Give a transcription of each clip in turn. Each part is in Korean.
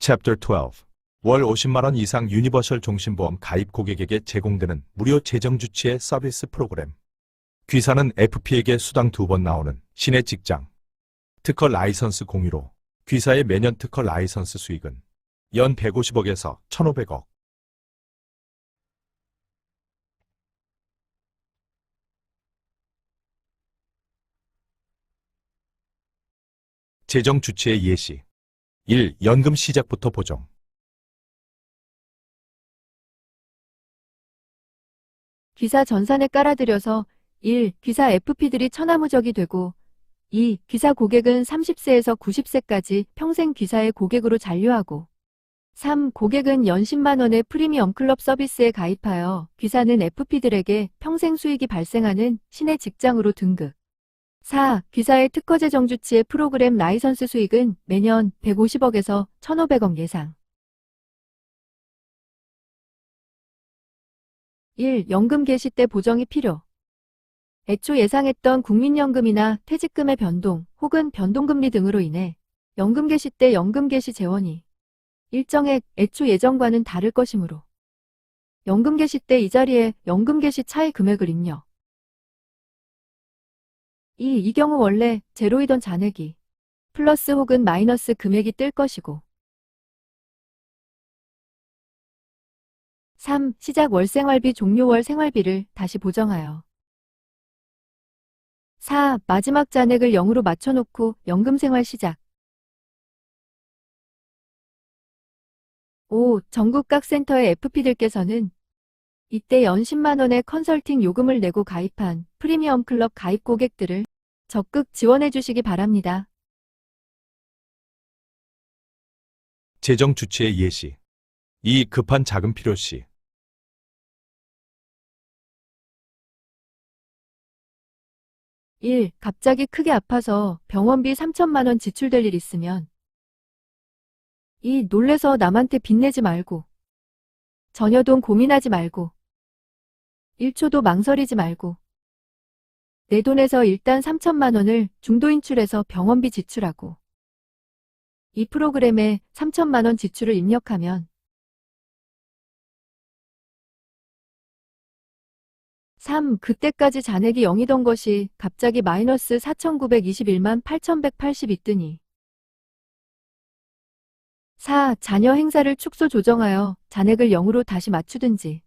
Chapter 12. 월 50만원 이상 유니버셜 종신보험 가입 고객에게 제공되는 무료 재정주치의 서비스 프로그램. 귀사는 FP에게 수당 2번 나오는 신의 직장. 특허 라이선스 공유로 귀사의 매년 특허 라이선스 수익은 연 150억에서 1,500억. 재정주치의 예시. 1. 연금 시작부터 보정. 귀사 전산에 깔아들여서 1. 귀사 FP들이 천하무적이 되고 2. 귀사 고객은 30세에서 90세까지 평생 귀사의 고객으로 잔류하고 3. 고객은 연 10만 원의 프리미엄 클럽 서비스에 가입하여 귀사는 FP들에게 평생 수익이 발생하는 신의 직장으로 등극. 4. 귀사의 특허 재정 주치의 프로그램 라이선스 수익은 매년 150억에서 1,500억 예상. 1. 연금 개시 때 보정이 필요. 애초 예상했던 국민연금이나 퇴직금의 변동 혹은 변동금리 등으로 인해 연금 개시 때 연금 개시 재원이 일정액 애초 예정과는 다를 것이므로 연금 개시 때 이 자리에 연금 개시 차이 금액을 입력. 이 경우 원래 제로이던 잔액이 플러스 혹은 마이너스 금액이 뜰 것이고 3. 시작 월 생활비 종료 월 생활비를 다시 보정하여 4. 마지막 잔액을 0으로 맞춰놓고 연금 생활 시작. 5. 전국 각 센터의 FP들께서는 이때 연 10만 원의 컨설팅 요금을 내고 가입한 프리미엄 클럽 가입 고객들을 적극 지원해 주시기 바랍니다. 재정주치의 예시. 2. 급한 자금 필요 시. 1. 갑자기 크게 아파서 병원비 3천만 원 지출될 일 있으면 2. 놀래서 남한테 빚내지 말고 전혀 돈 고민하지 말고 1초도 망설이지 말고 내 돈에서 일단 3천만 원을 중도인출해서 병원비 지출하고 이 프로그램에 3천만 원 지출을 입력하면 3. 그때까지 잔액이 0이던 것이 갑자기 마이너스 4,921만 8,180이 뜨니 4. 자녀 행사를 축소 조정하여 잔액을 0으로 다시 맞추든지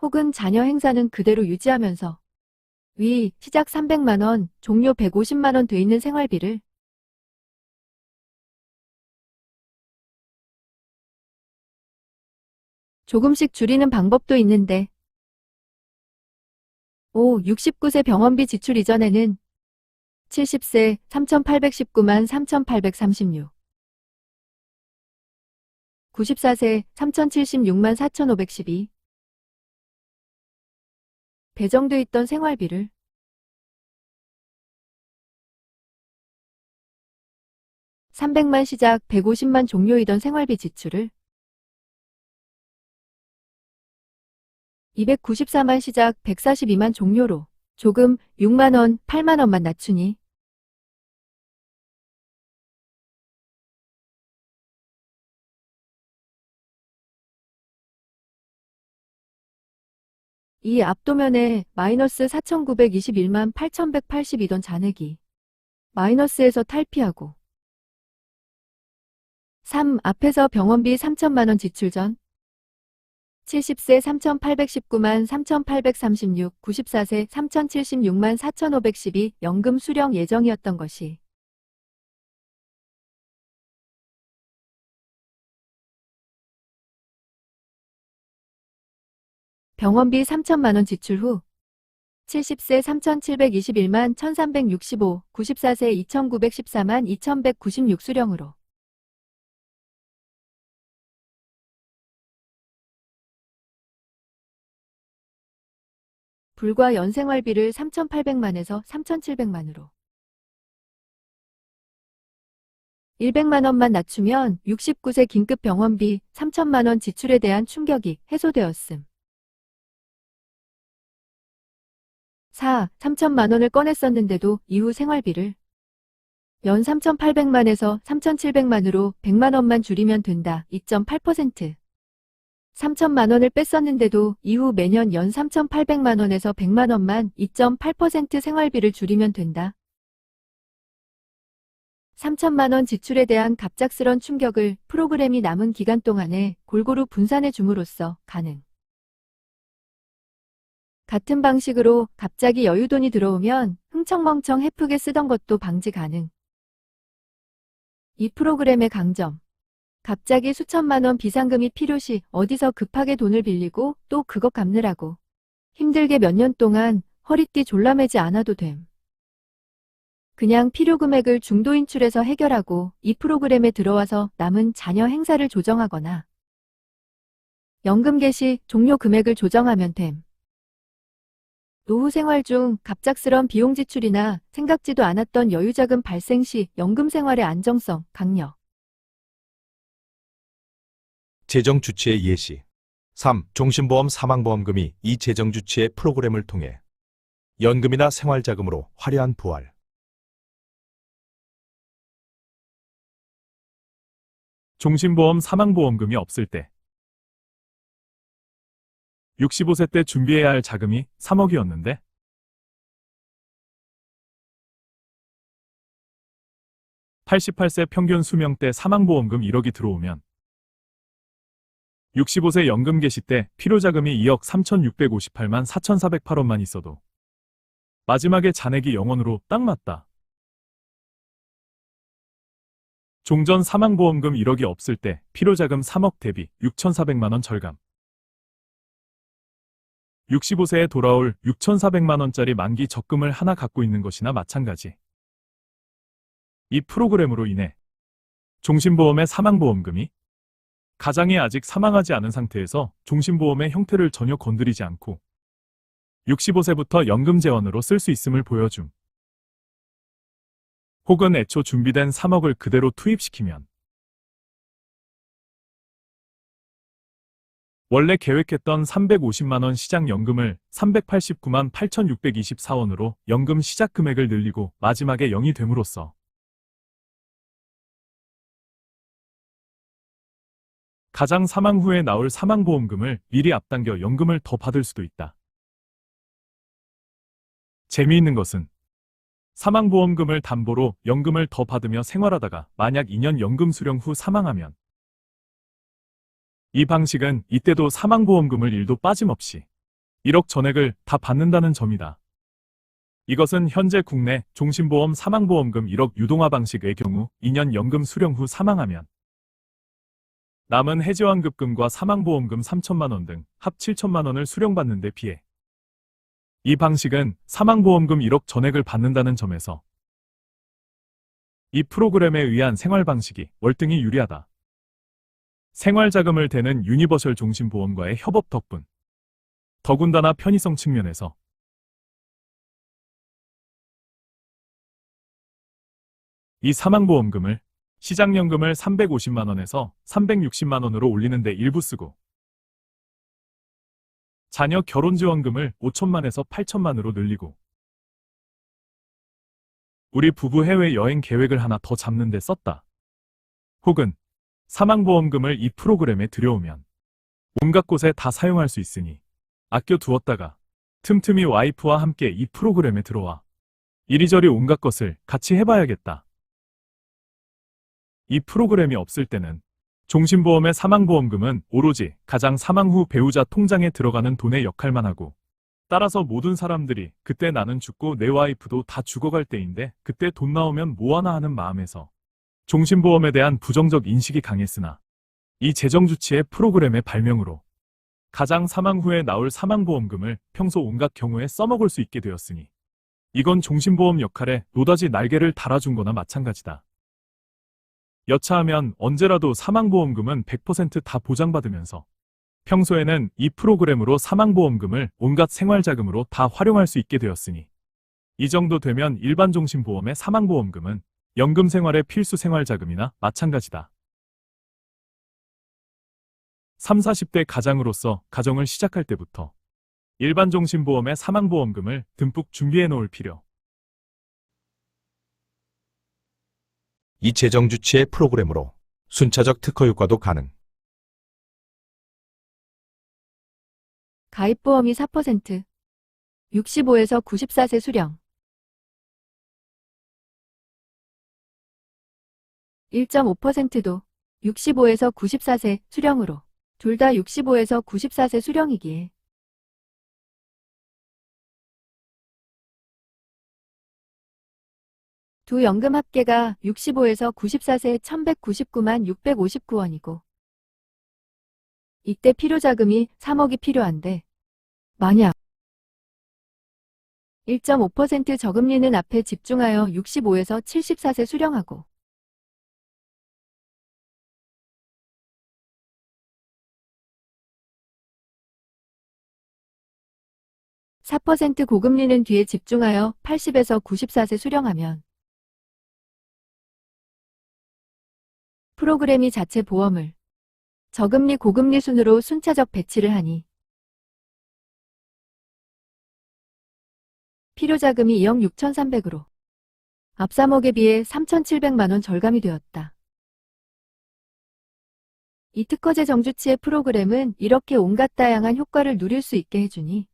혹은 자녀 행사는 그대로 유지하면서 위 시작 300만 원, 종료 150만 원 돼 있는 생활비를 조금씩 줄이는 방법도 있는데 5. 69세 병원비 지출 이전에는 70세 3,819만 3,836 94세 3,076만 4,512 배정돼 있던 생활비를 300만 시작 150만 종료이던 생활비 지출을 294만 시작 142만 종료로 조금 6만 원, 8만 원만 낮추니 이 앞도면에 마이너스 4,921만 8,182던 잔액이 마이너스에서 탈피하고 3. 앞에서 병원비 3천만 원 지출 전 70세 3,819만 3,836, 94세 3,076만 4,512 연금 수령 예정이었던 것이 병원비 3천만 원 지출 후 70세 3,721만 1,365, 94세 2,914만 2,196 수령으로 불과 연생활비를 3,800만에서 3,700만으로 100만 원만 낮추면 69세 긴급 병원비 3천만 원 지출에 대한 충격이 해소되었음. 4. 3천만 원을 꺼냈었는데도 이후 생활비를 연 3,800만에서 3,700만으로 100만 원만 줄이면 된다. 2.8%. 3천만 원을 뺐었는데도 이후 매년 연 3,800만 원에서 100만 원만 2.8% 생활비를 줄이면 된다. 3천만 원 지출에 대한 갑작스런 충격을 프로그램이 남은 기간 동안에 골고루 분산해 줌으로써 가능. 같은 방식으로 갑자기 여유돈이 들어오면 흥청멍청 헤프게 쓰던 것도 방지 가능. 이 프로그램의 강점. 갑자기 수천만 원 비상금이 필요시 어디서 급하게 돈을 빌리고 또 그것 갚느라고 힘들게 몇 년 동안 허리띠 졸라매지 않아도 됨. 그냥 필요 금액을 중도 인출해서 해결하고 이 프로그램에 들어와서 남은 자녀 행사를 조정하거나 연금 개시 종료 금액을 조정하면 됨. 노후 생활 중 갑작스런 비용 지출이나 생각지도 않았던 여유자금 발생 시 연금 생활의 안정성, 강력. 재정 주치의 예시. 3. 종신보험 사망보험금이 이 재정 주치의 프로그램을 통해 연금이나 생활자금으로 화려한 부활. 종신보험 사망보험금이 없을 때 65세 때 준비해야 할 자금이 3억이었는데 88세 평균 수명 때 사망보험금 1억이 들어오면 65세 연금 개시 때 필요자금이 2억 3,658만 4,408원만 있어도 마지막에 잔액이 0원으로 딱 맞다. 종전 사망보험금 1억이 없을 때 필요자금 3억 대비 6,400만 원 절감. 65세에 돌아올 6,400만 원짜리 만기 적금을 하나 갖고 있는 것이나 마찬가지. 이 프로그램으로 인해 종신보험의 사망보험금이 가장이 아직 사망하지 않은 상태에서 종신보험의 형태를 전혀 건드리지 않고 65세부터 연금 재원으로 쓸 수 있음을 보여줌. 혹은 애초 준비된 3억을 그대로 투입시키면 원래 계획했던 350만 원 시작연금을 389만 8,624원으로 연금 시작 금액을 늘리고 마지막에 0이 됨으로써 가장 사망 후에 나올 사망보험금을 미리 앞당겨 연금을 더 받을 수도 있다. 재미있는 것은 사망보험금을 담보로 연금을 더 받으며 생활하다가 만약 2년 연금 수령 후 사망하면 이 방식은 이때도 사망보험금을 1도 빠짐없이 1억 전액을 다 받는다는 점이다. 이것은 현재 국내 종신보험 사망보험금 1억 유동화 방식의 경우 2년 연금 수령 후 사망하면 남은 해지환급금과 사망보험금 3천만 원 등 합 7천만 원을 수령받는 데 비해 이 방식은 사망보험금 1억 전액을 받는다는 점에서 이 프로그램에 의한 생활방식이 월등히 유리하다. 생활자금을 대는 유니버셜 종신보험과의 협업 덕분 더군다나 편의성 측면에서 이 사망보험금을 시작연금을 350만 원에서 360만 원으로 올리는 데 일부 쓰고 자녀 결혼지원금을 5천만에서 8천만으로 늘리고 우리 부부 해외여행 계획을 하나 더 잡는 데 썼다. 혹은 사망보험금을 이 프로그램에 들여오면 온갖 곳에 다 사용할 수 있으니 아껴 두었다가 틈틈이 와이프와 함께 이 프로그램에 들어와 이리저리 온갖 것을 같이 해봐야겠다. 이 프로그램이 없을 때는 종신보험의 사망보험금은 오로지 가장 사망 후 배우자 통장에 들어가는 돈의 역할만 하고 따라서 모든 사람들이 그때 나는 죽고 내 와이프도 다 죽어갈 때인데 그때 돈 나오면 뭐하나 하는 마음에서 종신보험에 대한 부정적 인식이 강했으나 이 재정주치의 프로그램의 발명으로 가장 사망 후에 나올 사망보험금을 평소 온갖 경우에 써먹을 수 있게 되었으니 이건 종신보험 역할에 노다지 날개를 달아준 거나 마찬가지다. 여차하면 언제라도 사망보험금은 100% 다 보장받으면서 평소에는 이 프로그램으로 사망보험금을 온갖 생활자금으로 다 활용할 수 있게 되었으니 이 정도 되면 일반 종신보험의 사망보험금은 연금 생활의 필수 생활자금이나 마찬가지다. 3, 40대 가장으로서 가정을 시작할 때부터 일반 종신보험의 사망보험금을 듬뿍 준비해 놓을 필요. 이 재정주치의 프로그램으로 순차적 특허 효과도 가능. 가입보험이 4%, 65에서 94세 수령. 1.5%도 65에서 94세 수령으로. 둘 다 65에서 94세 수령이기에. 두 연금 합계가 65에서 94세에 1199만 659원이고 이때 필요자금이 3억이 필요한데 만약 1.5% 저금리는 앞에 집중하여 65에서 74세 수령하고 4% 고금리는 뒤에 집중하여 80에서 94세 수령하면 프로그램이 자체 보험을 저금리 고금리 순으로 순차적 배치를 하니 필요자금이 2억 6,300으로 앞 3억에 비해 3,700만 원 절감이 되었다. 이 특허제 정주치의 프로그램은 이렇게 온갖 다양한 효과를 누릴 수 있게 해주니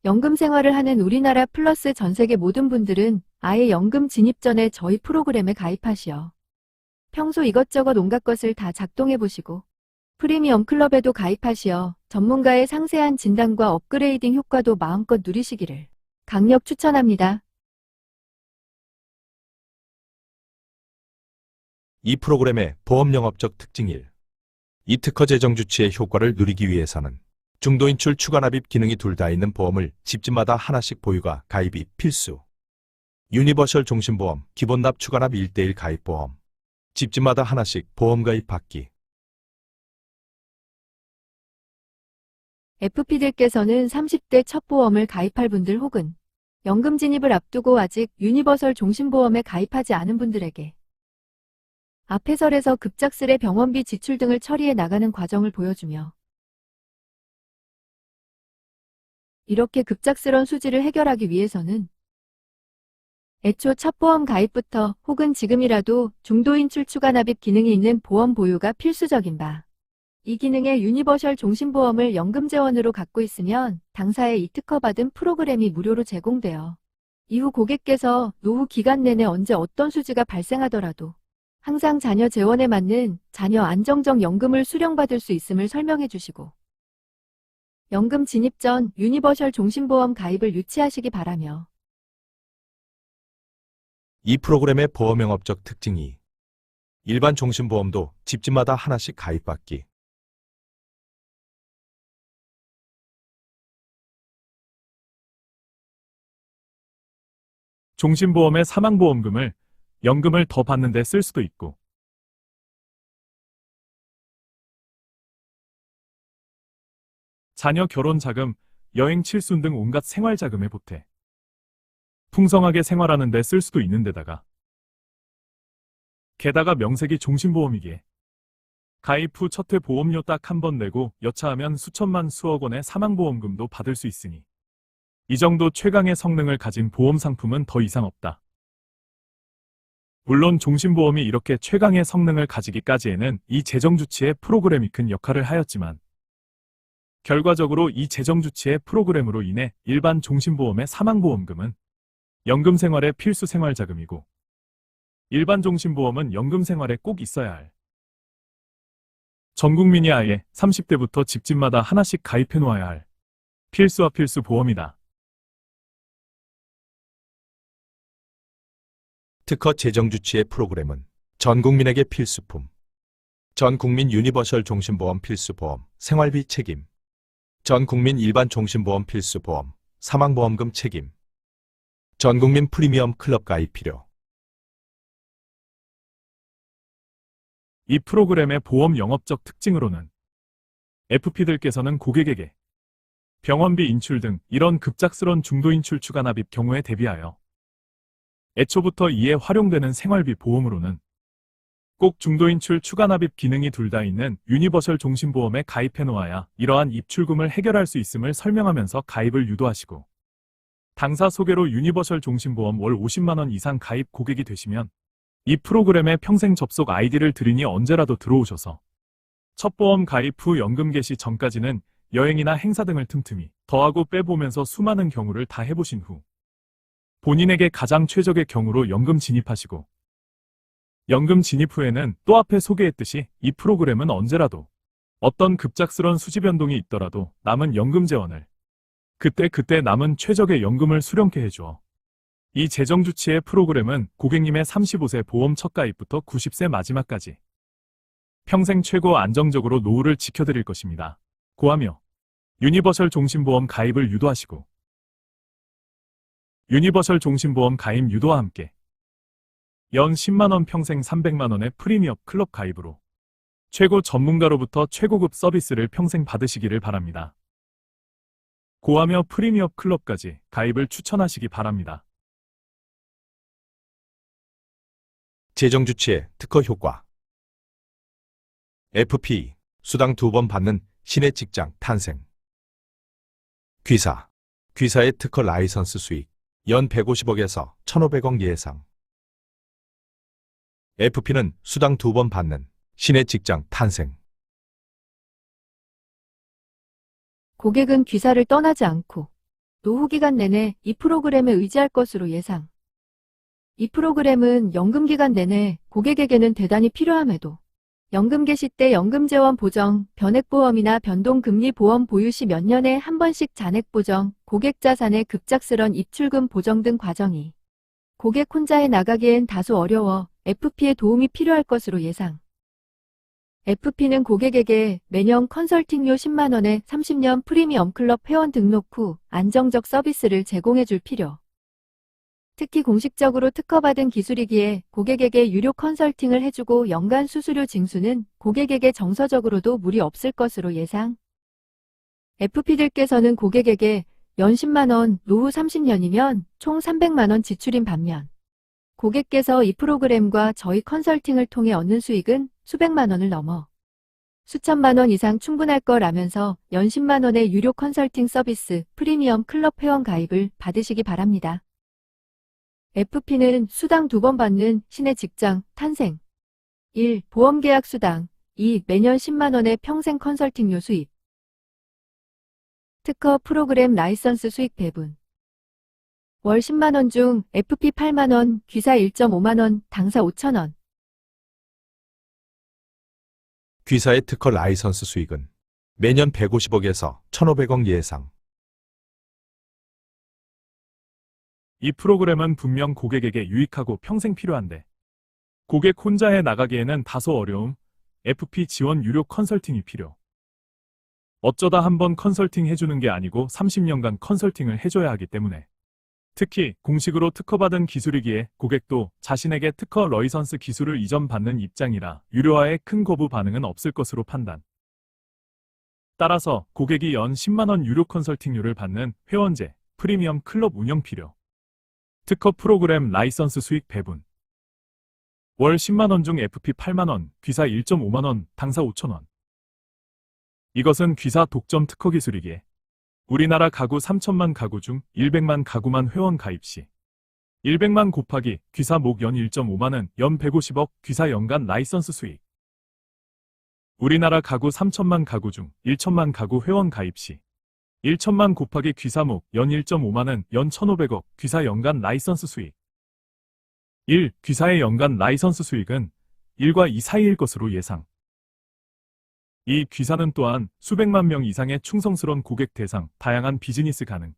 연금 생활을 하는 우리나라 플러스 전 세계 모든 분들은 아예 연금 진입 전에 저희 프로그램에 가입하시어 평소 이것저것 온갖 것을 다 작동해 보시고 프리미엄 클럽에도 가입하시어 전문가의 상세한 진단과 업그레이딩 효과도 마음껏 누리시기를 강력 추천합니다. 이 프로그램의 보험 영업적 특징 1. 이 특허 재정 주치의 효과를 누리기 위해서는 중도인출 추가납입 기능이 둘 다 있는 보험을 집집마다 하나씩 보유가 가입이 필수. 유니버셜 종신보험 기본납 추가납 1:1 가입보험 집집마다 하나씩 보험 가입 받기. FP들께서는 30대 첫 보험을 가입할 분들 혹은 연금 진입을 앞두고 아직 유니버설 종신보험에 가입하지 않은 분들에게 앞 해설에서 급작스레 병원비 지출 등을 처리해 나가는 과정을 보여주며 이렇게 급작스런 수지를 해결하기 위해서는 애초 첫 보험 가입부터 혹은 지금이라도 중도인출 추가 납입 기능이 있는 보험 보유가 필수적인 바. 이 기능의 유니버셜 종신보험을 연금재원으로 갖고 있으면 당사에 이 특허받은 프로그램이 무료로 제공되어 이후 고객께서 노후 기간 내내 언제 어떤 수지가 발생하더라도 항상 자녀 재원에 맞는 자녀 안정적 연금을 수령받을 수 있음을 설명해 주시고 연금 진입 전 유니버셜 종신보험 가입을 유치하시기 바라며 이 프로그램의 보험 영업적 특징 2. 일반 종신보험도 집집마다 하나씩 가입받기. 종신보험의 사망보험금을 연금을 더 받는 데 쓸 수도 있고 자녀 결혼 자금, 여행 칠순 등 온갖 생활 자금에 보태 풍성하게 생활하는 데 쓸 수도 있는 데다가 게다가 명색이 종신보험이기에 가입 후 첫 회 보험료 딱 한 번 내고 여차하면 수천만 수억 원의 사망보험금도 받을 수 있으니 이 정도 최강의 성능을 가진 보험 상품은 더 이상 없다. 물론 종신보험이 이렇게 최강의 성능을 가지기까지에는 이 재정주치의 프로그램이 큰 역할을 하였지만 결과적으로 이 재정주치의 프로그램으로 인해 일반 종신보험의 사망보험금은 연금 생활의 필수 생활자금이고 일반 종신보험은 연금 생활에 꼭 있어야 할 전 국민이 아예 30대부터 집집마다 하나씩 가입해 놓아야 할 필수와 필수 보험이다. 특허 재정 주치의 프로그램은 전 국민에게 필수품. 전 국민 유니버셜 종신보험 필수보험, 생활비 책임. 전 국민 일반 종신보험 필수보험, 사망보험금 책임. 전 국민 프리미엄 클럽 가입 필요. 이 프로그램의 보험 영업적 특징으로는 FP들께서는 고객에게 병원비 인출 등 이런 급작스런 중도인출 추가 납입 경우에 대비하여 애초부터 이에 활용되는 생활비 보험으로는 꼭 중도인출 추가 납입 기능이 둘 다 있는 유니버셜 종신보험에 가입해 놓아야 이러한 입출금을 해결할 수 있음을 설명하면서 가입을 유도하시고 당사 소개로 유니버셜 종신보험 월 50만 원 이상 가입 고객이 되시면 이 프로그램에 평생 접속 아이디를 드리니 언제라도 들어오셔서 첫 보험 가입 후 연금 개시 전까지는 여행이나 행사 등을 틈틈이 더하고 빼보면서 수많은 경우를 다 해보신 후 본인에게 가장 최적의 경우로 연금 진입하시고 연금 진입 후에는 또 앞에 소개했듯이 이 프로그램은 언제라도 어떤 급작스런 수지 변동이 있더라도 남은 연금 재원을 그때 남은 최적의 연금을 수령케 해주어 이 재정주치의 프로그램은 고객님의 35세 보험 첫 가입부터 90세 마지막까지 평생 최고 안정적으로 노후를 지켜드릴 것입니다. 고하며 유니버셜 종신보험 가입을 유도하시고 유니버셜 종신보험 가입 유도와 함께 연 10만원 평생 300만원의 프리미엄 클럽 가입으로 최고 전문가로부터 최고급 서비스를 평생 받으시기를 바랍니다. 고하며 프리미엄 클럽까지 가입을 추천하시기 바랍니다. 재정주치의 특허 효과. FP, 수당 2번 받는 신의 직장 탄생. 귀사의 특허 라이선스 수익, 연 150억에서 1,500억 예상. FP는 수당 2번 받는 신의 직장 탄생. 고객은 귀사를 떠나지 않고 노후 기간 내내 이 프로그램에 의지할 것으로 예상. 이 프로그램은 연금 기간 내내 고객에게는 대단히 필요함에도 연금 개시 때 연금 재원 보정, 변액보험이나 변동금리 보험 보유 시 몇 년에 한 번씩 잔액 보정, 고객 자산의 급작스런 입출금 보정 등 과정이 고객 혼자 해 나가기엔 다소 어려워 FP의 도움이 필요할 것으로 예상. FP는 고객에게 매년 컨설팅료 10만 원에 30년 프리미엄 클럽 회원 등록 후 안정적 서비스를 제공해 줄 필요. 특히 공식적으로 특허받은 기술이기에 고객에게 유료 컨설팅을 해주고 연간 수수료 징수는 고객에게 정서적으로도 무리 없을 것으로 예상. FP들께서는 고객에게 연 10만 원, 노후 30년이면 총 300만 원 지출인 반면 고객께서 이 프로그램과 저희 컨설팅을 통해 얻는 수익은 수백만 원을 넘어 수천만 원 이상 충분할 거라면서 연 10만 원의 유료 컨설팅 서비스 프리미엄 클럽 회원 가입을 받으시기 바랍니다. FP는 수당 2번 받는 신의 직장 탄생. 1. 보험계약 수당. 2. 매년 10만 원의 평생 컨설팅료 수입. 특허 프로그램 라이선스 수익 배분. 월 10만 원 중 FP 8만 원, 귀사 1.5만 원, 당사 5천 원. 귀사의 특허 라이선스 수익은 매년 150억에서 1,500억 예상. 이 프로그램은 분명 고객에게 유익하고 평생 필요한데 고객 혼자 해 나가기에는 다소 어려움, FP 지원 유료 컨설팅이 필요. 어쩌다 한번 컨설팅 해주는 게 아니고 30년간 컨설팅을 해줘야 하기 때문에 특히 공식으로 특허받은 기술이기에 고객도 자신에게 특허 라이선스 기술을 이전받는 입장이라 유료화에 큰 거부 반응은 없을 것으로 판단. 따라서 고객이 연 10만 원 유료 컨설팅료를 받는 회원제, 프리미엄 클럽 운영 필요. 특허 프로그램 라이선스 수익 배분. 월 10만 원 중 FP 8만 원, 귀사 1.5만 원, 당사 5천 원. 이것은 귀사 독점 특허 기술이기에 우리나라 가구 3천만 가구 중 100만 가구만 회원 가입 시 100만 곱하기 귀사 목 연 1.5만은 연 150억 귀사 연간 라이선스 수익. 우리나라 가구 3천만 가구 중 1천만 가구 회원 가입 시 1천만 곱하기 귀사목 연 1.5만은 연 1,500억 귀사 연간 라이선스 수익. 1. 귀사의 연간 라이선스 수익은 1과 2 사이일 것으로 예상. 이 귀사는 또한 수백만 명 이상의 충성스러운 고객 대상, 다양한 비즈니스 가능.